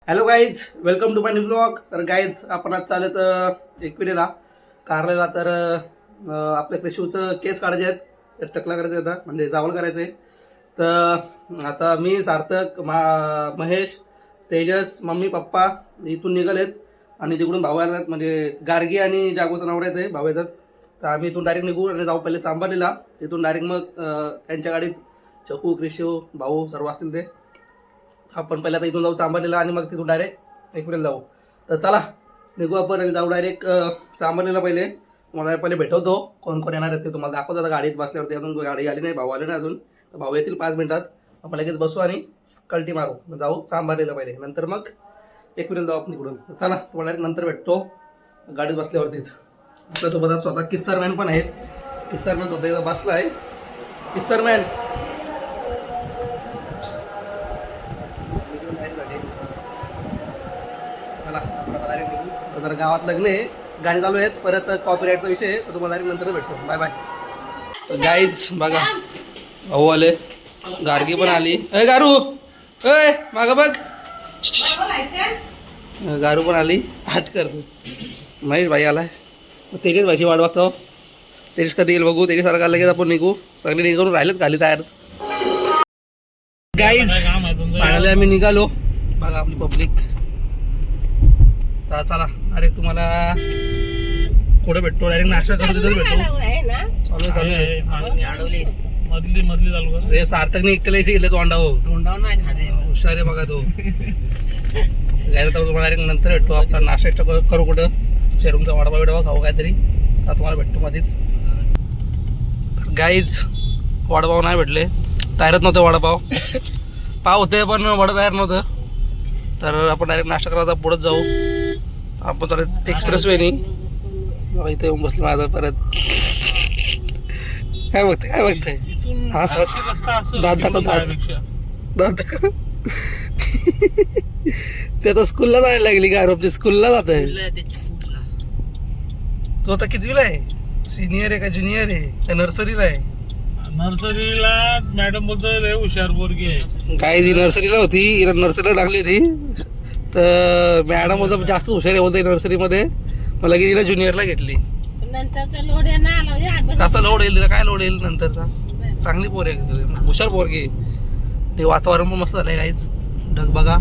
Hello guys, welcome to my new blog. तर guys आपण आज चालत एकविरेला कारलेला. तर आपल्या कृषीचं केस काढायचे आहेत, तर टकला करायचं आता, म्हणजे जावळ करायचं आहे. तर आता मी सार्थक महेश तेजस मम्मी पप्पा इथून निघालेत आणि तिकडून भाऊ येतात, म्हणजे गार्गी आणि जागोचं नाव आहे भाऊ येतात. तर आम्ही इथून डायरेक्ट निघू आणि जाऊ पहिले चांभारलीला. तिथून डायरेक्ट मग त्यांच्या गाडीत चकू कृषी भाऊ सर्व असतील ते. आपण पहिला तर इथून जाऊ चांभारलीला आणि मग तिथून डायरेक्ट एकविरेला जाऊ. तर चला निघू आपण आणि जाऊ डायरेक्ट चांभारलीला. पहिले मला पहिले भेटवतो कोण कोण येणार आहेत ते तुम्हाला दाखवतो. आता गाडीत बसल्यावरती अजून गाडी आली नाही, भाऊ आले नाही अजून. तर भाऊ येतील 5 मिनिटात. आपण लगेच बसू आणि कल्टी मारू, जाऊ चांभारलीला पहिले, नंतर मग एकविरेला जाऊ आपण तिकडून. चला तुम्हाला नंतर भेटतो गाडीत बसल्यावरतीच. आपल्यासोबत आज स्वतः किस्सरमॅन पण आहेत. किस्सरमॅन स्वतः एकदा बसला आहे. किस्सरमॅन चला आपण आता डायरेक्ट निघू. तर गावात लग्न आहे, गाणी चालू आहेत, परत कॉपीराईटचा विषय आहे, तर तुम्हाला डायरेक्ट नंतर भेटतो. Bye bye. गाईज बघा, भाऊ आले, गार्गी पण आली. अय गारू, अय मागं बघ, गारू पण आली. हट करतो. महेश भाई आलाय. तेजस भाईची वाट बघतो. तेजस कधी येईल बघू. तेजस सारखा लगेच आपण निघू. सगळे निघून राहिलेत खाली तयार. गाईज फायनली आम्ही निघालो. बघा आपली पब्लिक. तर चला डायरेक्ट तुम्हाला कुठे भेटतो, डायरेक्ट नाश्ता करू तिथेच भेटतो. चालू मधली चालू रे. सार्थकने एकट्याला घेतले तोंडाव नाही खाले, हुशार आहे बघा तो. गायला तर तुम्हाला डायरेक्ट नंतर भेटतो. आपला नाश्ता करू कुठं, शेरूमचा वडापाव बिडावा खाऊ काहीतरी. आता तुम्हाला भेटतो मध्येच. गाईज वडापाव नाही भेटले, तयारच नव्हते वडापाव. पाव होते पण वडा तयार नव्हतं. तर आपण डायरेक्ट नाश्ता करायचा पुढे जाऊ. आपण चालत एक्सप्रेस वेनी. इथे येऊन बसलो माझं परत. काय बघताय हास दात दाखव, दात दाखव. ते आता स्कूलला जायला लागली का, आरोपच्या स्कूलला जात आहे. तो आता कितवीला आहे, सिनियर आहे का ज्युनियर आहे का नर्सरीला आहे? नर्सरीला मॅडम बोलतोय हुशार पोरगी आहे. काय जी नर्सरीला होती, नर्सरीला टाकली होती. तर मॅडम बोलतो जास्त हुशार आहे बोलतोय नर्सरीमध्ये. मला की तिला ज्युनियरला घेतली. नंतरचा लोड येणार. कसा लोड येईल तिला, काय लोड येईल नंतरचा. चांगली पोर आहे, हुशार पोरगी. ते वातावरण पण मस्त झालंय काहीच. ढग बघा,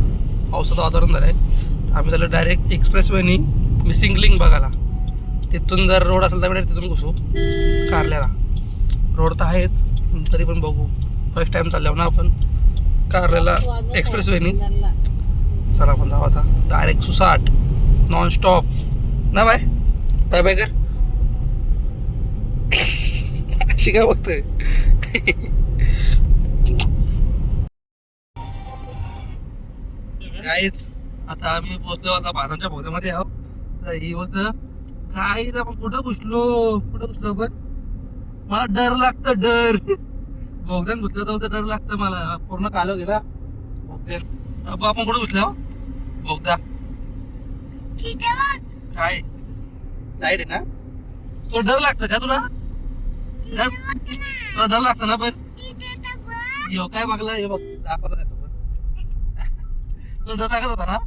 पावसाचं वातावरण झालंय. आम्ही झालं डायरेक्ट एक्सप्रेस वेनी मिसिंग लिंक बघायला. तिथून जर रोड असेल तर तिथून घुसू कारल्याला. रोड तर आहेच, तरी पण बघू. फर्स्ट टाइम चालल्यावर ना आपण कारल्याला एक्सप्रेस वेनी. चला आपण जाऊ आता डायरेक्ट सुसाट नॉन स्टॉप ना. बाय बाय बाय कर. अशी काय बघतोय. गाईच आता आम्ही पोहोचलो आता भानाच्या भोगद्यामध्ये आहोत. तर ही होत काय, आपण कुठं घुसलो पण मला डर लागतं. डर भोगद्यान घुसलं तर डर लागतं मला. पूर्ण कालो गेला भोगद्यान. आपण कुठं घुसलो भोगदा. काय लाईट आहे ना, तो डर लागतं का तुला? तुला डर लागतं ना. पण यो काय बघला, हे बघ दाखवला जातो. पण तुला डर लागत होता ना?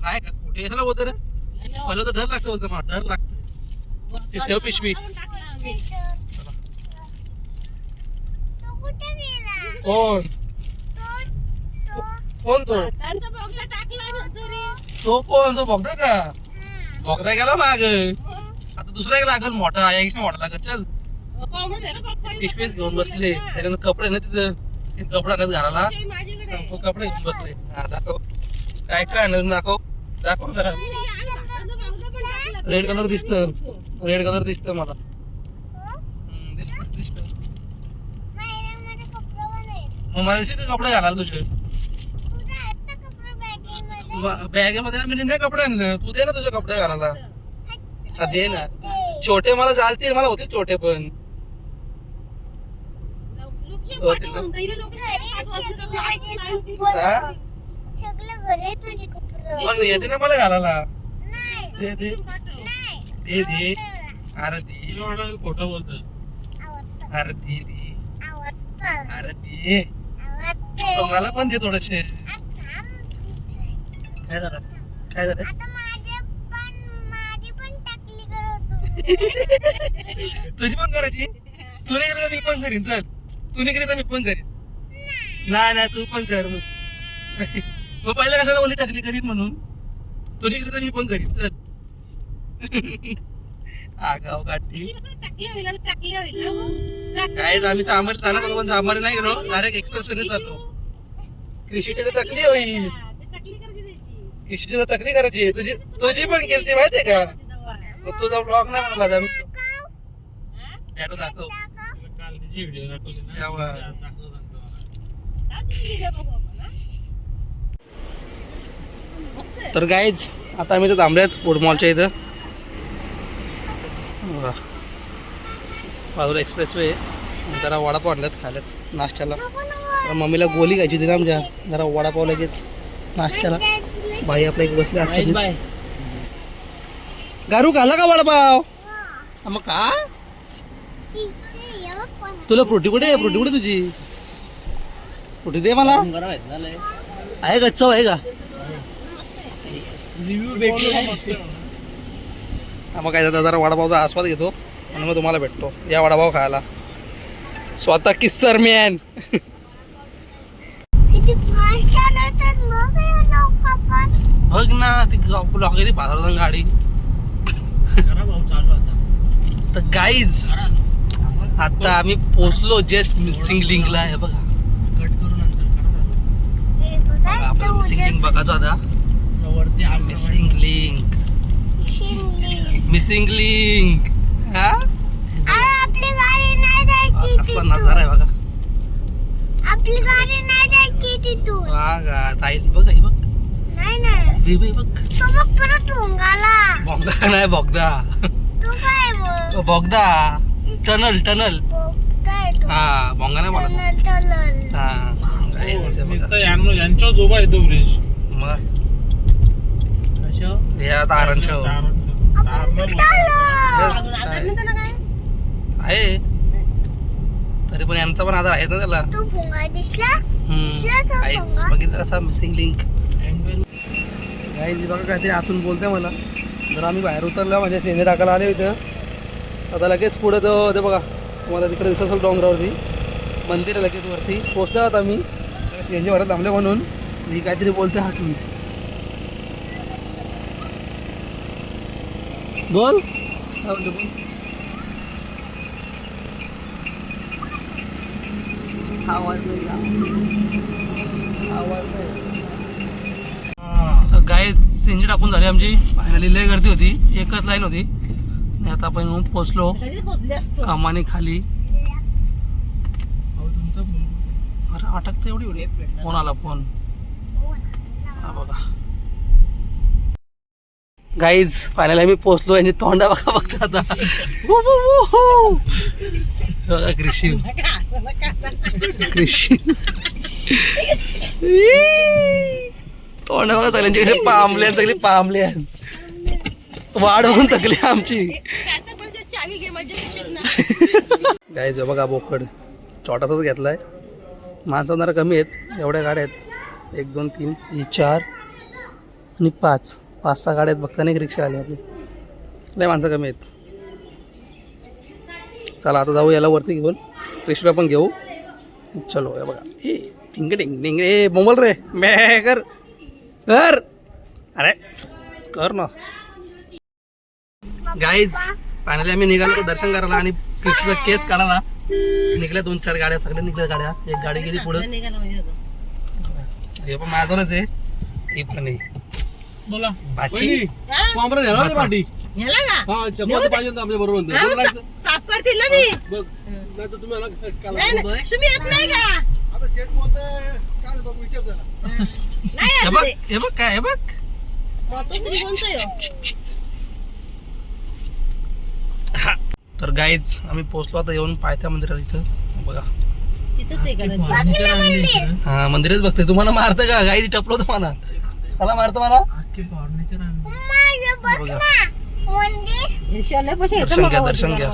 नाही का, कुठे यायला होतं रे. पहिलं तर डर लागतं बोलतो मला, डर लागतं. ठेव पिशवी. कोण कोण तो तो कोण, तो बघता का? बघता गेला माग. आता दुसरा एक लागल मोठा, मोठा लागल. चल पिशवीच घेऊन बसले. त्याच्यानं कपडे ना तिथं, कपडा नाही घालायला. कपडे घेऊन बसले. हा दाखव काय काय आणलं, दाखव दाखव जरा. रेड कलर दिसत, रेड कलर दिसत मला. दिसत मग मला दिसत कपडे घालायला तुझे बॅगेमध्ये. मी नाही कपडे आणलं, तू दे ना तुझे कपडे घालायला. दे ना. छोटे मला चालतील, मला होते छोटे पण. येते ना मला घालायला. दे दे दे दे. अरे दे, खोटं बोलतोय. अरे दे दे, अरे दे. मला पण दे थोडेसे. काय झालं काय झालं आता माझी पण टाकली करत तुझी पण करायची तू नाही केलं तर मी पण करीन चल तू नाही केलं तर मी पण करीन नाही नाही तू पण कर मग पहिला कशाला बोलली टाकली करीन म्हणून तू नाही केलं तर मी पण करीन चल आगाव काढली टाकली होईल काय आम्ही चांभार जाणार पण चांभार नाही गेलो डायरेक्ट एक्सप्रेस मध्ये चाललो कृषीची तर टाकली होईल कृषीची तर टाकली करायची तुझी पण केली माहितीये का मग तुझा ब्लॉग नाही मला मी ऍडो दाखव काल तिची व्हिडिओ दाखवली ना तेव्हा. दाखव तर गाईज आता आम्ही इथं थांबलेत फूड मॉलच्या इथं बघा. बाजूला एक्सप्रेस वे जरा वडापाव आणल्यात खायला नाश्त्याला तर मम्मीला गोली खायची होती ना आमच्या जरा वडापाव लगेच नाश्त्याला बाई आपल्या एक बसले असते गारू खाल्ला का वडापाव मग का तुला फ्रुटी कुठे आहे फ्रुटी कुठे तुझी फ्रुटी दे मला आहे का चव आहे का रिव्ह्यू भेटली मग काय जरा वडापावचा आस्वाद घेतो आणि मग तुम्हाला भेटतो या वडापाव खायला स्वतः किस्सर मॅन किती फास्ट चालवतात मग हे लोक पण बघ ना ती किती बाजारात गाडी तर गाईज आता आम्ही पोचलो जस्ट मिसिंग लिंकला आहे बघा हे बघा आपलं मिसिंग लिंक बघायचं आता मिसिंग लिंक मिसिंग लिंक हा आपली गाडी नाही जायची कसला नजारा आहे बघा आपली गाडी नाही जायची तिथून हा का जाईल बघ ही बघ नाही नाही बघ बघ तो मग परत भोंगाला बोगदा नाही बोगदा तू काय मग बोगदा टनल टनल काय तू हा बोंगा नाही मला टनल हा guys, हे बघा. यांच्यावर उभा आहे तो ब्रिज मग हे आता आरण शो आहे तरी पण यांचा पण आधार आहे ना त्याला तू भोंगा दिसला दिसला तो आईच भोंगा बघितलं असा मिसिंग लिंक गाईज बघा काहीतरी आतून बोलते मला जर आम्ही बाहेर उतरलो म्हणजे सेने टाकायला आले इथं आता लगेच पुढे तो ते बघा तुम्हाला तिकडे दिसत असेल डोंगरावरती मंदिर आहे लगेच वरती पोचलो आहोत आम्ही सीएनजी वाटत थांबले म्हणून ही काहीतरी बोलते हातून बोल काय बोलतो बोल आवाज तर गाय सीएनजी टाकून झाली आमची फायनली लय गर्दी होती एकच लाईन होती आणि आता आपण पोचलो पोचले असतो कामाने खाली अरे अटकतं एवढी एवढी फोन आला फोन हा बघा गाईज फायनली आम्ही पोचलो आणि तोंडा बघा बघता आता बघा कृषी कृषी तोंडा बघा सगळ्यांची पांबल्या सगळी पांबल्या वाढ होऊन थकली आमची चावी घे माझ्या गाईज बघा बोकड छोटासाच घेतलाय माणसं जरा कमी आहेत एवढ्या गाड्या आहेत 1 2 3 ही 4 आणि 5 6 गाड्या आहेत बघता नाही रिक्षा आली आपली लय माणसं कमी आहेत चला आता जाऊ याला वरती घेऊन पिशव्या पण घेऊ चलो हे बघा ए टिंग टिंग टिंग ए बोंबल रे मे कर कर अरे कर ना गाईज फायनली आम्ही निघालो दर्शन करायला आणि कृष्णचा केस काढायला निघल्या 2-4 गाड्या सगळ्या निघल्या गाड्या एक गाडी गेली पुढे हे पण माझ्यावरच आहे ही पण आहे बोला भाची पाठी साफ करतील ना मी तुम्ही येत नाही का हे बघ हे बघ काय हे बघ मातोश्री कोणतं हा. तर गाईज आम्ही पोहोचलो आता येऊन पायथ्या मंदिरात इथं बघा तिथंच आहे का हा मंदिरच बघते तुम्हाला मारतं का गाईज टपलो तुम्हाला मला मारतं मला बघा दर्शन घ्या दर्शन घ्या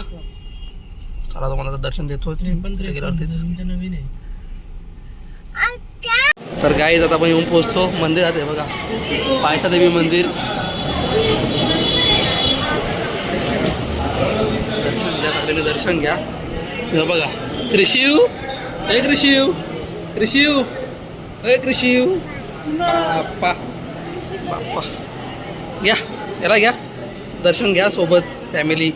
चला तुम्हाला दर्शन देतोच गेल्यावरतीच नवीन आहे तर गाईज आता आपण येऊन पोहोचतो मंदिरात आहे बघा, पायथा देवी मंदिर. दर्शन घ्या, सगळ्यांनी दर्शन घ्या. हे बघा कृषीव, हे कृषीव, कृषीव, हे कृषीव, बाप्पा बाप्पा. घ्या याला घ्या, दर्शन घ्या सोबत फॅमिली.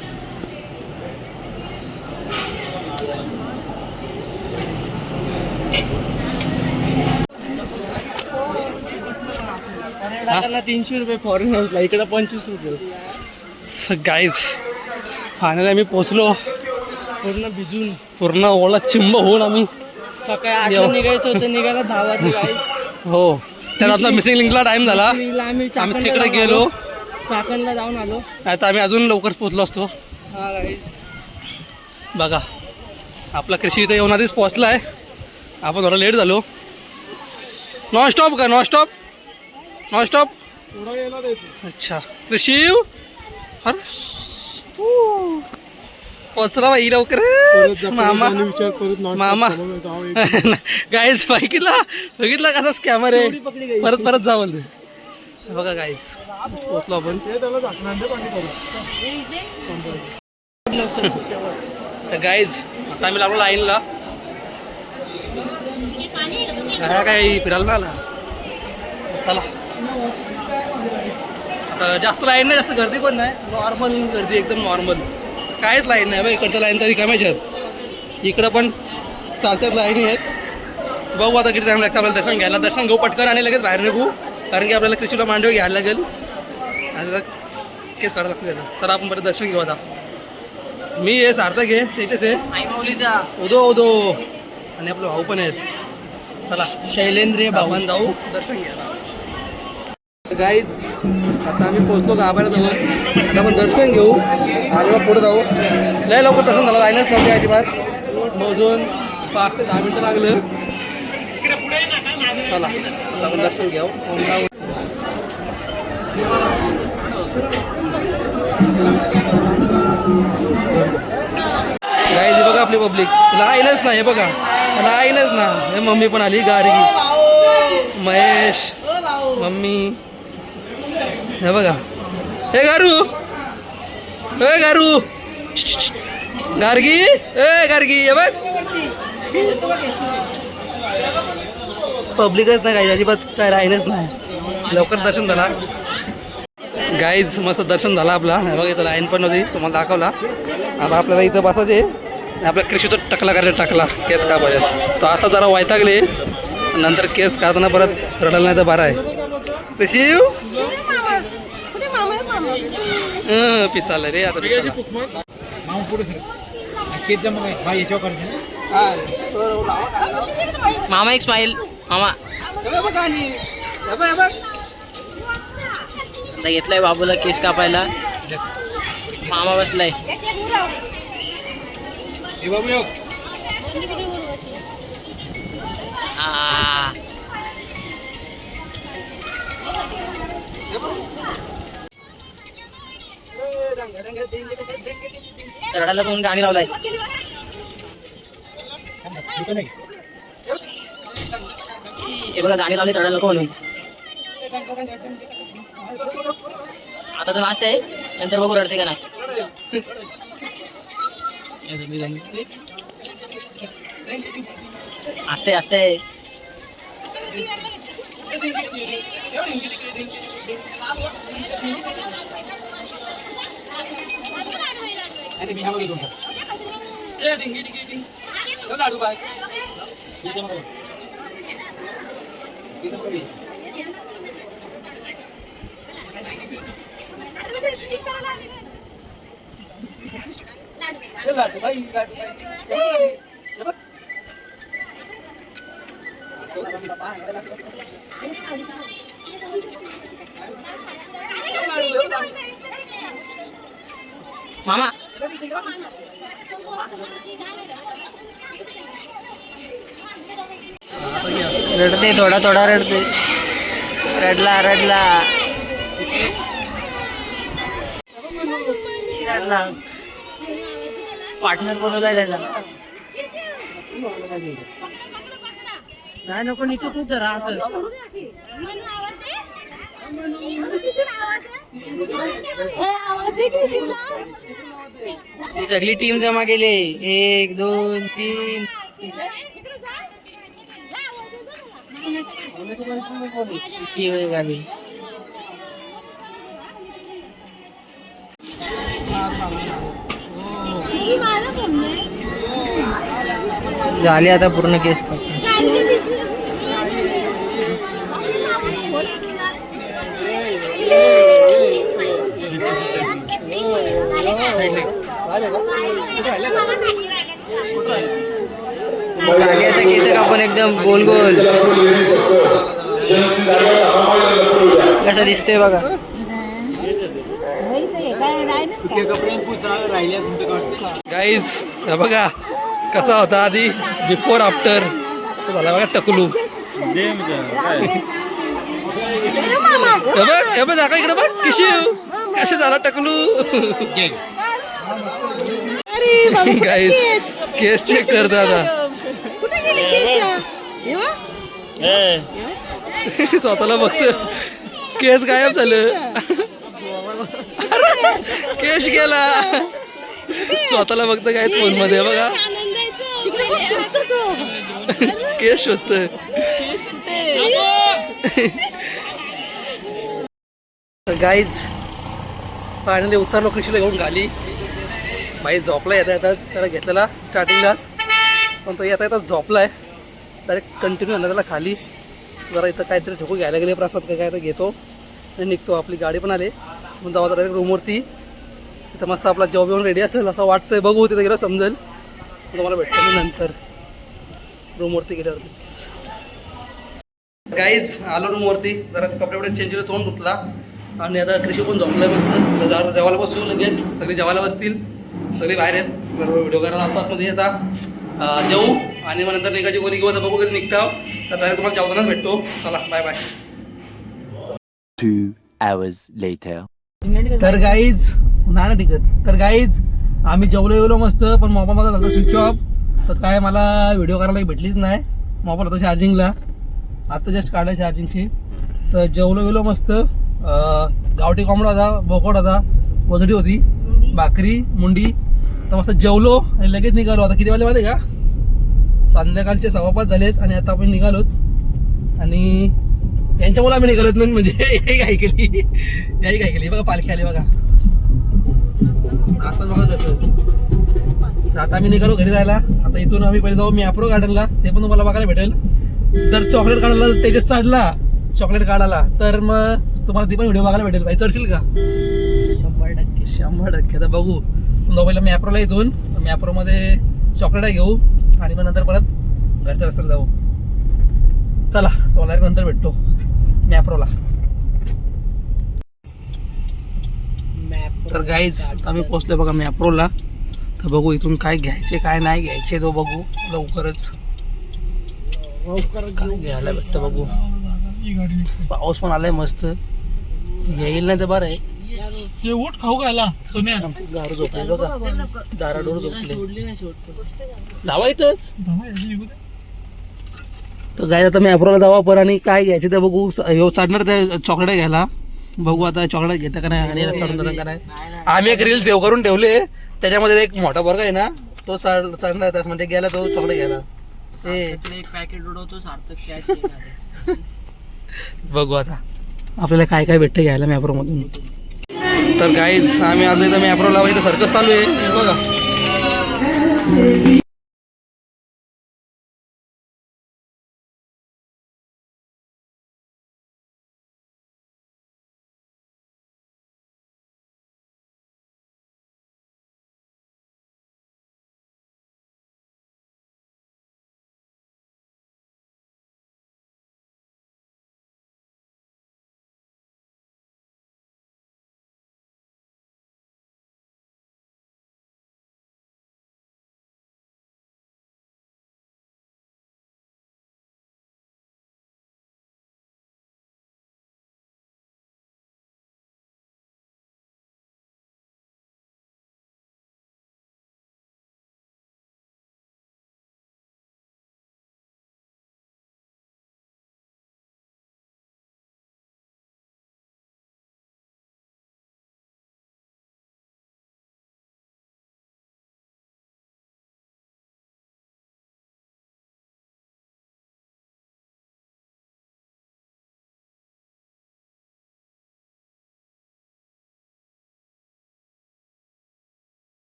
टाकायला 300 रुपये फॉरेनर्सला, इकडे 25 रुपये. गाईज फायनली आम्ही पोचलो, पूर्ण भिजून. पूर्ण ओला चिंब होऊन आम्ही. सकाळी 8ला निघायचं होतं, निघायला 10 वाजले गाईज. हो, त्यात आपला मिसिंग लिंकला टाइम झाला. आम्ही आम्ही तिकडे गेलो, चाकणला जाऊन आलो. आता आम्ही अजून लवकर पोचलो असतो. हा गाईज बघा आपला कृषी इथं येऊन आधीच पोचला आहे, आपण थोडा लेट झालो. नॉन स्टॉप का, नॉन स्टॉप, नॉन स्टॉप. अच्छा कृषीव, अरे पोचला बाई लवकर. मामा मामा गाईज बघितला बघितला कसा स्कॅमर आहे, परत परत जा बोलते. बघा गाईज पोचलो आपण. गाईज आता आम्ही लागलो लाईनला. काय फिरायला ना आला, चला. आता जास्त लाईन नाही, जास्त गर्दी पण नाही, नॉर्मल गर्दी, एकदम नॉर्मल. काहीच लाईन नाही बाई, इकडच्या लाईन तरी कमीच आहेत, इकडं पण चालतात लाईनी आहेत. बघू आता किती टाइम लागतं आपल्याला दर्शन घ्यायला. दर्शन घेऊ पटकन आणि लगेच बाहेर निघू, कारण की आपल्याला कृषीला मांडव घ्यायला लागेल आणि केस करायला लागतं. चला आपण परत दर्शन घेऊ. आता मी हे सार्थक आहे, तेथेच आहे, आई माऊलीचा उदो उदो, आणि आपले भाऊ पण आहेत. चला शैलेंद्र आपण जाऊ दर्शन घ्यायला. गाईज आता आम्ही पोहोचलो गाभाऱ्याजवळ, आता आपण दर्शन घेऊ आणि मग पुढे जाऊ. लय लवकर दर्शन झालं, लाईनच नव्हती अजिबात. मोजून 5 ते 10 मिनटं लागलं. चला आता आपण दर्शन घेऊ. गाईज बघा आपली पब्लिक, लाईनच नाही, हे बघा लाईनच ना. हे मम्मी पण आली, गार्गी, महेश, मम्मी, हे बघा, हे गारू, हे गारू, गार्गी, ए गार्गी, हे बघ पब्लिकच नाही, काही अजिबात काय लाईनच नाही. लवकर दर्शन झाला गाईज, मस्त दर्शन झाला आपला. हे बघा इथं लाईन पण होती, तुम्हाला दाखवला. आता आपल्याला इथं बसायचे, आपल्या कृषीचा टकला करायचा, टकला केस कापायचा. तो आता जरा वैतागले, नंतर केस काढताना परत रडायला नाही तर बरा आहे. कृषी पिसाल रे, आता मामा एक स्माइल. मामा आता घेतलाय बाबूला केस कापायला, मामा बसलाय. रडायला कोण गाणी लावलाय, हे बघा गाणी लावले रडायला कोण. आता तर नाचते आहे, नंतर बघू रडते का नाही. असते असते मामा रडते, थोडा थोडा रडते. रडला रडला रडला. पार्टनर बनवलाय त्याला. काय नको निघतो खूप जरा सगळी टीम जमा केली 1 2 3 झाली आता पूर्ण केस गालियाचा केस आपण एकदम गोल गोल कसं दिसतंय बघा. गाईज हे बघा कसा होता आधी बिफोर आफ्टर झाला बघा टकलू. हे बघ दाखवा इकडे बघ कशी झाला टकलू. गाईज केस चेक करता आता स्वतःला बघत केस गायब झालं. केस गेला स्वतःला बघत काय फोन मध्ये बघा केस शोधत. गाईज फायनली उतरलो कृषीला घेऊन गाली. बाई झोपला येता येताच त्याला घेतलेला स्टार्टिंगलाच पण तो येता येताच झोपलाय. डायरेक्ट कंटिन्यू आणला त्याला खाली जरा इथं काहीतरी ठोकू घ्यायला गेले प्रसाद काय तर घेतो आणि निघतो. आपली गाडी पण आली मग जाऊ डायरेक्ट रूमवरती. इथं मस्त आपला जॉब येऊन रेडी असेल असं वाटतंय. बघू तिथं गेलं समजेल तुम्हाला भेटतो मी नंतर रूमवरती गेल्यावरतीच. गाईज आलो रूमवरती जरा कपडे वगैरे चेंज केले तोंड धुतला आणि आता कृषी पण झोपलाय मस्त. जरा जेवायला बसू लगेच सगळे जेवायला बसतील. सगळे बाहेर आहेत व्हिडिओ करायला आलो आतमध्ये. आता जेवू आणि मग नंतर निघायची गोरी किंवा बघू कधी निघता तर डायरेक्ट तुम्हाला जेवतानाच भेटतो. चला बाय बाय. 2 hours later. तर गाईज नाही ना टिकत. तर गाईज आम्ही जेवलो मस्त पण मोबाईल माझा झाला स्विच ऑफ. तर काय मला व्हिडिओ करायला भेटलीच नाही. मोबाईल होता चार्जिंगला आता जस्ट काढला चार्जिंगची. तर जेवलो मस्त. गावठी कोंबडा होता बोकड होता वजडी होती भाकरी मुंडी. तर मस्त जेवलो आणि लगेच निघालो. आता किती वाजले माहिती आहे का संध्याकाळचे 5:15 झालेत आणि आता आपण निघालोत. आणि यांच्यामुळे आम्ही निघालोत म्हणजे हे काय केली याही काय केली बघा पालखी आली बघा असतात बघा कसं. आता आम्ही निघालो घरी जायला. आता इथून आम्ही पहिले जाऊ मॅप्रो गार्डनला ते पण तुम्हाला बघायला भेटेल. जर चॉकलेट काढायला तेजस चढला चॉकलेट काढायला तर मग तुम्हाला ती पण व्हिडिओ बघायला भेटेल. बाई चढशील का? 100%. आता बघू तुला पहिला मॅप्रोला इथून मॅप्रोमध्ये चॉकलेट घेऊ आणि मग नंतर परत घरच्या रस्त्याला जाऊ. चला तुम्हाला नंतर भेटतो मॅप्रोला. तर गाईज आम्ही पोहोचलो बघा मॅप्रोला. तर बघू इथून काय घ्यायचे काय नाही घ्यायचे तो बघू लवकरच काय घ्यायला भेटतं बघू. पाऊस पण आलाय मस्त येईल नाही तर बरं आहे. उठ खाऊ घाला तुम्ही दारू झोपले बघा दाराडोर झोपले लावा इथंच. तर गाय आता मॅप्रोला जाऊ आपण आणि काय घ्यायचे ते बघू. चढणार ते चॉकलेट घ्यायला बघू आता चॉकलेट घेतं का नाही आणि चढून जातं का नाही. आम्ही एक रील सेव्ह करून ठेवले त्याच्यामध्ये एक मोठा वर्ग आहे ना तो चढणार त्यास म्हणजे गेला तो चॉकलेट घ्यायला. एक पॅकेट उडवतो सार्थक. बघू आता आपल्याला काय काय भेटतं घ्यायला मॅप्रो मधून. तर गाईज आम्ही आलो इथं मॅप्रोला इथं सर्कस चालू आहे बघा.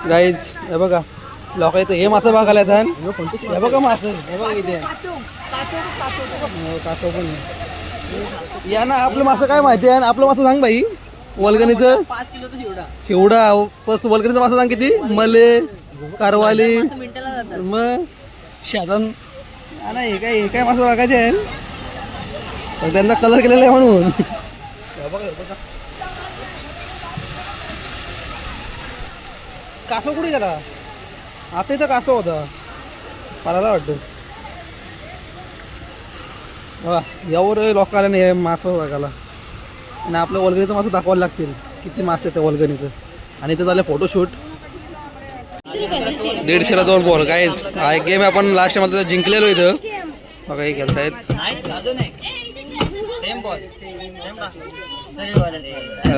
गाईज हे बघा लोक इथं हे मासे बघायला येतात. हे बघा मासे हे बघा इथे कासव पण आहे. या ना आपलं मासं काय माहिती आहे आपलं मासं सांग बाई. वलगणीचं 5 किलोचा शिवडा शेवडा बस वलगणीचं मासं सांग किती. मले कारवाली मिनिटाला जातात. मग शाजन हे काय मासं बघायचे आहे पण त्यांना कलर केलेला आहे म्हणून. हे बघा कासव कुठे गेला. आता इथं कासव होता पालाला वाटतं. यावर लोक आले नाही मासं बघायला आणि आपल्या वलगणीचं मासं दाखवायला लागतील किती मासे आहेत त्या वलगणीचं. आणि इथं झालं फोटोशूट. 150ला 2 ball guys. हा एक गेम आपण लास्ट टाइम जिंकलेलो इथं बघा हे खेळतायत.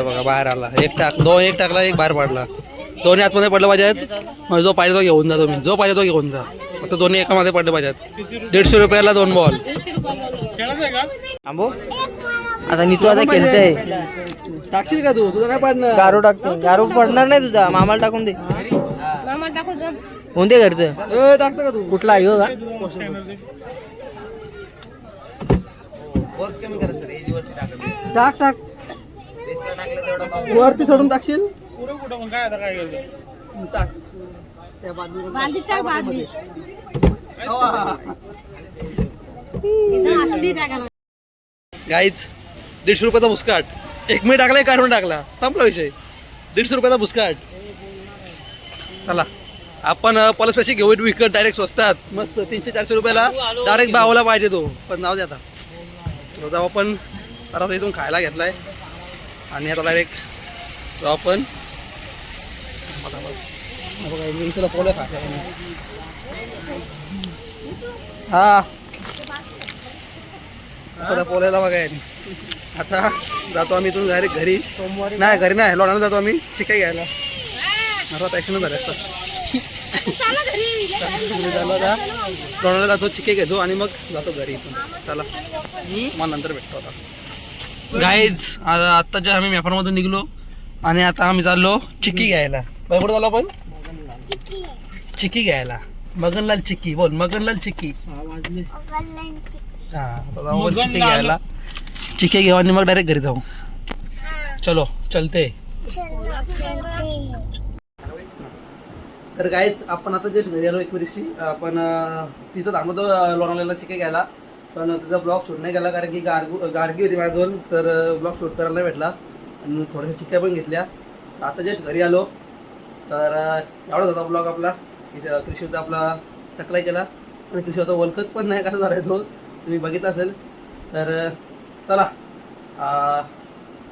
बघा बाहेर आला एक टाकला एक बाहेर पडला. दोन्ही आतमध्ये पडलं पाहिजेत. मग जो पाहिजे तो घेऊन जा तुम्ही जो पाहिजे तो घेऊन जा. फक्त दोन्ही एकामध्ये पडले पाहिजेत. 150 रुपयाला 2 बॉल. खेळायचंय का? आंबो आता नीतू आता खेळतोय. टाकशील का तू तुझं काय पडणार. गारू टाकतो. गारू पडणार नाही तुझा. मामाला टाकून दे. मामा टाकू जा. कोणते घरचं टाकतं का तू. कुठला आहे हो का. टाक टाक वरती चढून टाकशील. पुढं कुठं मग काय आता काय करतो. टाक बांधीत टाक बांधीत. इथं असती टाका. गाईच 150 रुपयाचा बुसकाट. 1 मिनिट टाकला काढून टाकला संपला विषय. 150 रुपयाचा बुसकाट. चला आपण पलस पैसे घेऊ विकत डायरेक्ट स्वस्तात मस्त 300-400 रुपयाला डायरेक्ट भावाला पाहिजे तो. पण नाव द्या आता जाऊ आपण आता इथून खायला घेतलाय आणि आता डायरेक्ट जाऊ आपण. बघा इंग्लिशला पोळ्या खायला हा सध्या पोळ्याला बघा. आता जातो आम्ही इथून डायरेक्ट घरी. नाही घरी नाही लोणाला जातो आम्ही चिकाई घ्यायला. आता पॅशन झालं असतं. लोणाला जातो चिके घेतो आणि मग जातो घरी इथून. चला मग नंतर भेटतो आता. गाईज आत्ताच्या आम्ही मेफारमधून निघलो आणि आता आम्ही चाललो चिक्की घ्यायला. कुठे चाललो आपण. चिक्की घ्यायला. मगनलाल चिक्की बोल. मगनलाल चिक्की. हा आता जाऊ चिक्की घ्यायला. चिक्की घेऊ आणि मग डायरेक्ट घरी जाऊ. चलो चलते. तर गाईज आपण आता जस्ट घरी आलो. एक वर्षी आपण तिथं थांबतो लोणावळ्याला चिके घ्यायला. पण तिथं ब्लॉग शूट नाही केला कारण की गार्गी होती माझ्याजवळ. तर ब्लॉग शूट करायला नाही भेटला आणि थोड्याशा चिक्या पण घेतल्या. आता जस्ट घरी आलो. तर एवढाच होता ब्लॉग आपला. कृषीचा आपला टकलाय केला आणि कृषी होता ओळखत पण नाही कसा झाला तो तुम्ही बघितला असेल. तर चला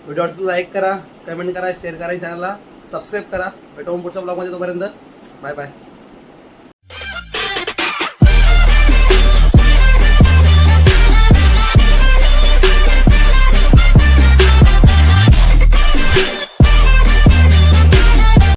व्हिडिओ लाईक करा, कमेंट करा, शेअर करा, चॅनलला सबस्क्राईब करा. भेटू पुढच्या ब्लॉगमध्ये. तोपर्यंत बाय बाय.